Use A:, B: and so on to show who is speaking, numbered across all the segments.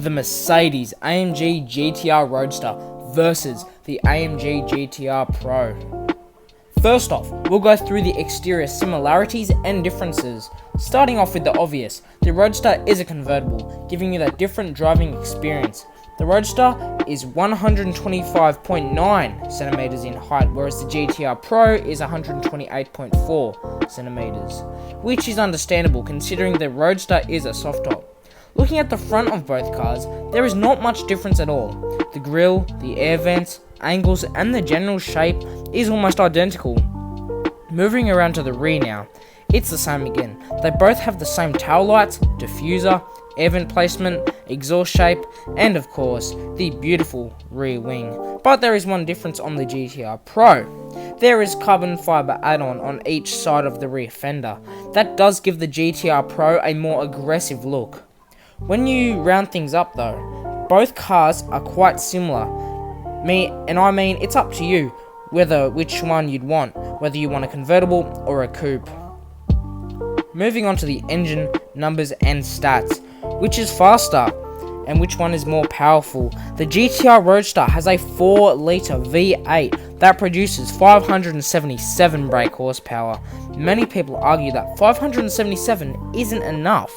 A: the Mercedes-AMG GTR Roadster versus the AMG GTR Pro. First off, we'll go through the exterior similarities and differences. Starting off with the obvious, the Roadster is a convertible, giving you that different driving experience. The Roadster is 125.9 centimeters in height, whereas the GTR Pro is 128.4 centimeters, which is understandable considering the Roadster is a soft top. Looking at the front of both cars, there is not much difference at all. The grille, the air vents, angles, and the general shape is almost identical. Moving around to the rear now, it's the same again. They both have the same tail lights, diffuser, air vent placement, exhaust shape, and of course, the beautiful rear wing. But there is one difference on the GTR Pro. There is carbon fiber add-on on each side of the rear fender. That does give the GTR Pro a more aggressive look. When you round things up though, both cars are quite similar. I mean, it's up to you which one you'd want, whether you want a convertible or a coupe. Moving on to the engine, numbers and stats. Which is faster and which one is more powerful? The GTR Roadster has a 4-litre V8 that produces 577 brake horsepower. Many people argue that 577 isn't enough.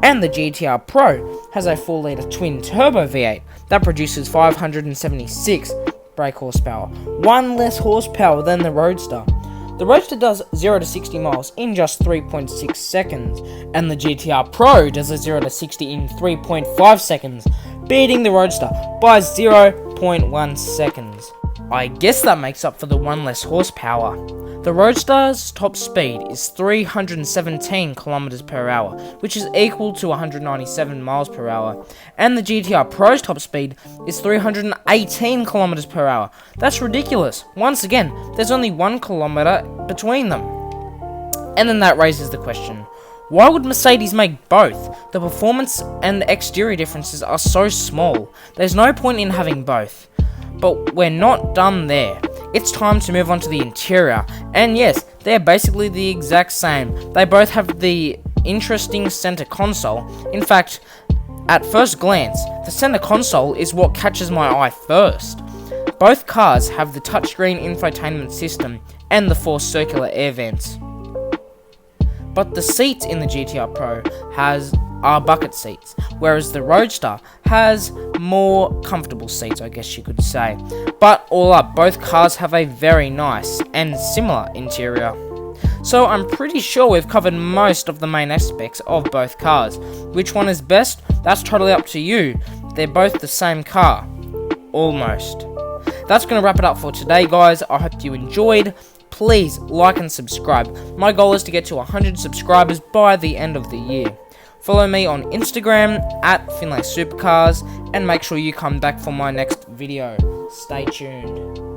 A: And the GTR Pro has a 4-litre twin-turbo V8 that produces 576 brake horsepower, one less horsepower than the Roadster. The Roadster does 0 to 60 miles in just 3.6 seconds, and the GTR Pro does a 0 to 60 in 3.5 seconds, beating the Roadster by 0.1 seconds. I guess that makes up for the one less horsepower. The Roadster's top speed is 317 km per hour, which is equal to 197 miles per hour, and the GTR Pro's top speed is 318 km per hour. That's ridiculous. Once again, there's only 1 kilometer between them. And then that raises the question, why would Mercedes make both? The performance and the exterior differences are so small. There's no point in having both. But we're not done there. It's time to move on to the interior, and yes, they're basically the exact same. They both have the interesting center console. In fact, at first glance, the center console is what catches my eye first. Both cars have the touchscreen infotainment system and the 4 circular air vents. But the seats in the GTR Pro are bucket seats, whereas the Roadster has more comfortable seats, I guess you could say. But all up, both cars have a very nice and similar interior. So I'm pretty sure we've covered most of the main aspects of both cars. Which one is best? That's totally up to you. They're both the same car. Almost. That's going to wrap it up for today, guys. I hope you enjoyed. Please like and subscribe. My goal is to get to 100 subscribers by the end of the year. Follow me on Instagram at Finlay Supercars, and make sure you come back for my next video. Stay tuned.